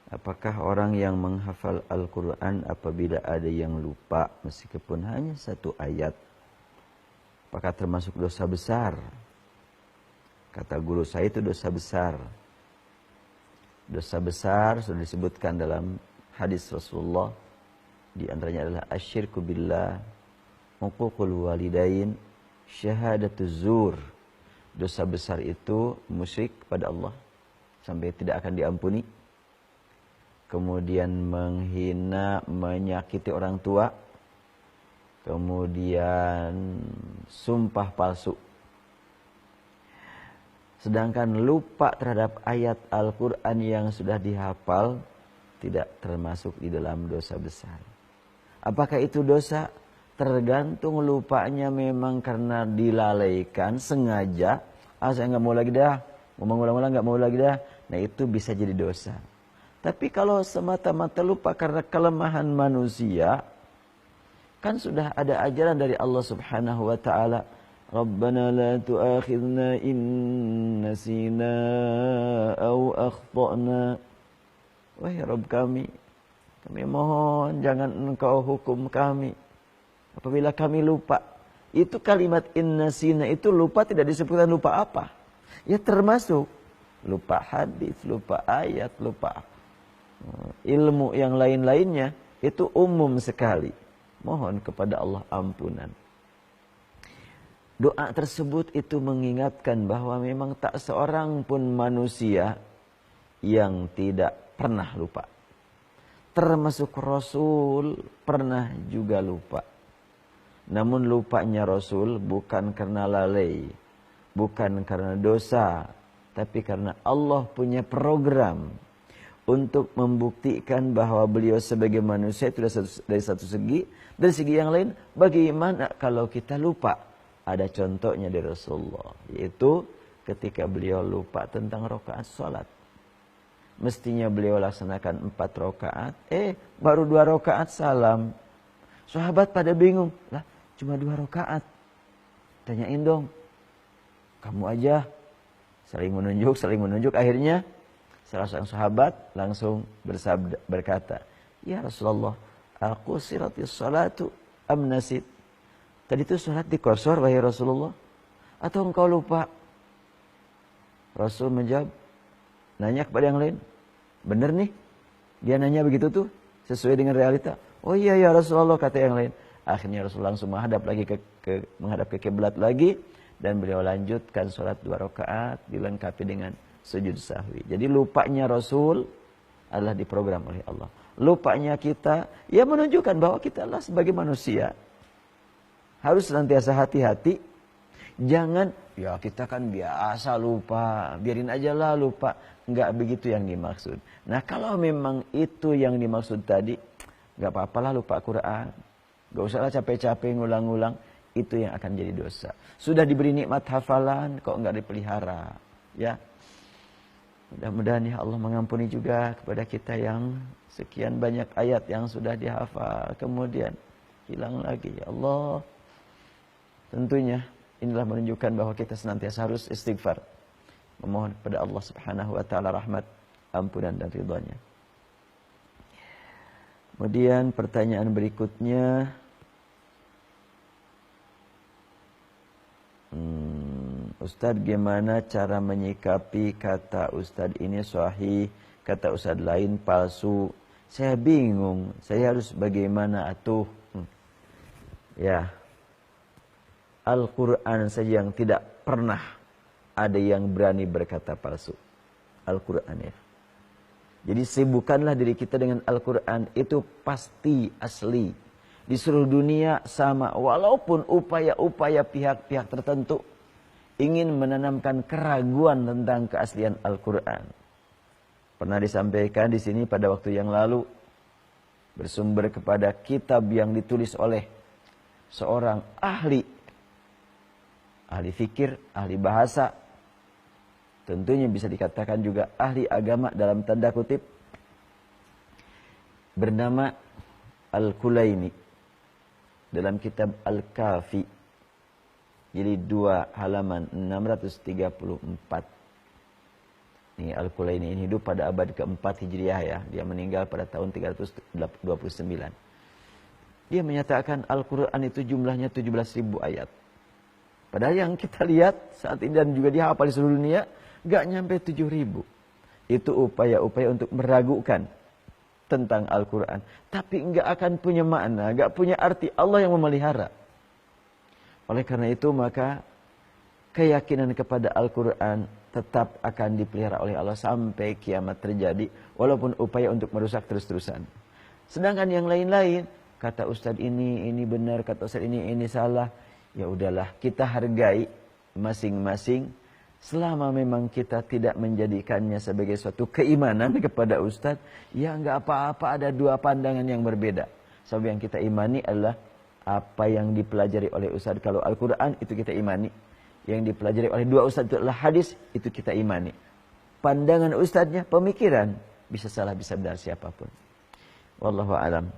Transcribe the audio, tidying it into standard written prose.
Apakah orang yang menghafal Al-Quran apabila ada yang lupa meskipun hanya satu ayat, apakah termasuk dosa besar? Kata guru saya itu dosa besar. Dosa besar sudah disebutkan dalam hadis Rasulullah. Di antaranya adalah asyirku billah, uququl walidain, syahadatuz zur. Dosa besar itu musyrik kepada Allah sampai tidak akan diampuni. Kemudian menghina, menyakiti orang tua. Kemudian sumpah palsu. Sedangkan lupa terhadap ayat Al-Quran yang sudah dihafal tidak termasuk di dalam dosa besar. Apakah itu dosa? Tergantung lupanya memang karena dilalaikan, sengaja. Saya nggak mau lagi dah, mau mengulang-ulang nggak mau lagi dah. Nah itu bisa jadi dosa. Tapi kalau semata-mata lupa karena kelemahan manusia, kan sudah ada ajaran dari Allah Subhanahu wa taala, Rabbana la tu'akhidna in nasina aw akhtana. Wahai Rabb kami mohon jangan engkau hukum kami apabila kami lupa. Itu kalimat in nasina itu lupa tidak disebutkan lupa apa. Ya termasuk lupa hadis, lupa ayat, lupa ilmu yang lain-lainnya, itu umum sekali. Mohon kepada Allah ampunan. Doa tersebut itu mengingatkan bahwa memang tak seorang pun manusia yang tidak pernah lupa. Termasuk Rasul pernah juga lupa. Namun lupanya Rasul bukan karena lalai, bukan karena dosa, tapi karena Allah punya program untuk membuktikan bahwa beliau sebagai manusia itu dari satu segi. Dari segi yang lain, bagaimana kalau kita lupa? Ada contohnya dari Rasulullah, yaitu ketika beliau lupa tentang rakaat salat. Mestinya beliau laksanakan 4 rakaat, baru 2 rakaat salam. Sahabat pada bingung, lah cuma 2 rakaat. Tanyain dong, kamu aja. Saling menunjuk, akhirnya salah seorang sahabat langsung berkata, ya Rasulullah, aku siratis salatu am nasid. Tadi itu salat dikosor wahai Rasulullah, atau engkau lupa? Rasul menjawab, nanya kepada yang lain, benar nih? Dia nanya begitu tuh, sesuai dengan realita. Oh iya ya Rasulullah, kata yang lain. Akhirnya Rasul langsung menghadap ke kiblat lagi, dan beliau lanjutkan salat 2 rakaat dilengkapi dengan sujud sahwi. Jadi lupanya Rasul adalah diprogram oleh Allah. Lupanya kita, ya menunjukkan bahwa kita adalah sebagai manusia harus senantiasa hati-hati. Jangan, ya kita kan biasa lupa, biarin aja lah lupa. Enggak begitu yang dimaksud. Nah kalau memang itu yang dimaksud tadi, enggak apa-apalah lupa Quran. Enggak usahlah capek-capek ngulang-ngulang. Itu yang akan jadi dosa. Sudah diberi nikmat hafalan, kok enggak dipelihara. Ya. Mudah-mudahan ya Allah mengampuni juga kepada kita yang sekian banyak ayat yang sudah dihafal kemudian hilang lagi. Ya Allah, tentunya inilah menunjukkan bahwa kita senantiasa harus istighfar, memohon kepada Allah Subhanahu wa taala rahmat, ampunan dan ridhanya. Kemudian pertanyaan berikutnya, Ustadz, gimana cara menyikapi kata Ustadz ini sahih, kata Ustadz lain palsu? Saya bingung, saya harus bagaimana atuh? Ya, Al-Quran saja yang tidak pernah ada yang berani berkata palsu. Al-Quran ya. Jadi sibukkanlah diri kita dengan Al-Quran, itu pasti asli. Di seluruh dunia sama, walaupun upaya-upaya pihak-pihak tertentu ingin menanamkan keraguan tentang keaslian Al-Quran. Pernah disampaikan di sini pada waktu yang lalu, bersumber kepada kitab yang ditulis oleh seorang ahli fikir, ahli bahasa, tentunya bisa dikatakan juga ahli agama dalam tanda kutip, bernama Al-Kulaini, dalam kitab Al-Kafi. Jadi 2 halaman 634. Ini Al-Kulaini ini hidup pada abad keempat Hijriah ya. Dia meninggal pada tahun 329. Dia menyatakan Al-Quran itu jumlahnya 17.000 ayat. Padahal yang kita lihat saat ini dan juga dihafal di seluruh dunia, gak nyampe 7.000. Itu upaya-upaya untuk meragukan tentang Al-Quran. Tapi gak akan punya makna, gak punya arti. Allah yang memelihara. Oleh karena itu maka keyakinan kepada Al-Quran tetap akan dipelihara oleh Allah sampai kiamat terjadi. Walaupun upaya untuk merusak terus-terusan. Sedangkan yang lain-lain, kata Ustadz ini benar, kata Ustadz ini salah. Ya udahlah, kita hargai masing-masing. Selama memang kita tidak menjadikannya sebagai suatu keimanan kepada Ustadz, ya nggak apa-apa ada dua pandangan yang berbeda. Sebab yang kita imani adalah apa yang dipelajari oleh Ustadz. Kalau Al-Quran itu kita imani. Yang dipelajari oleh dua Ustadz itu adalah hadis, itu kita imani. Pandangan Ustadznya, pemikiran, bisa salah bisa benar siapapun. Wallahu a'lam.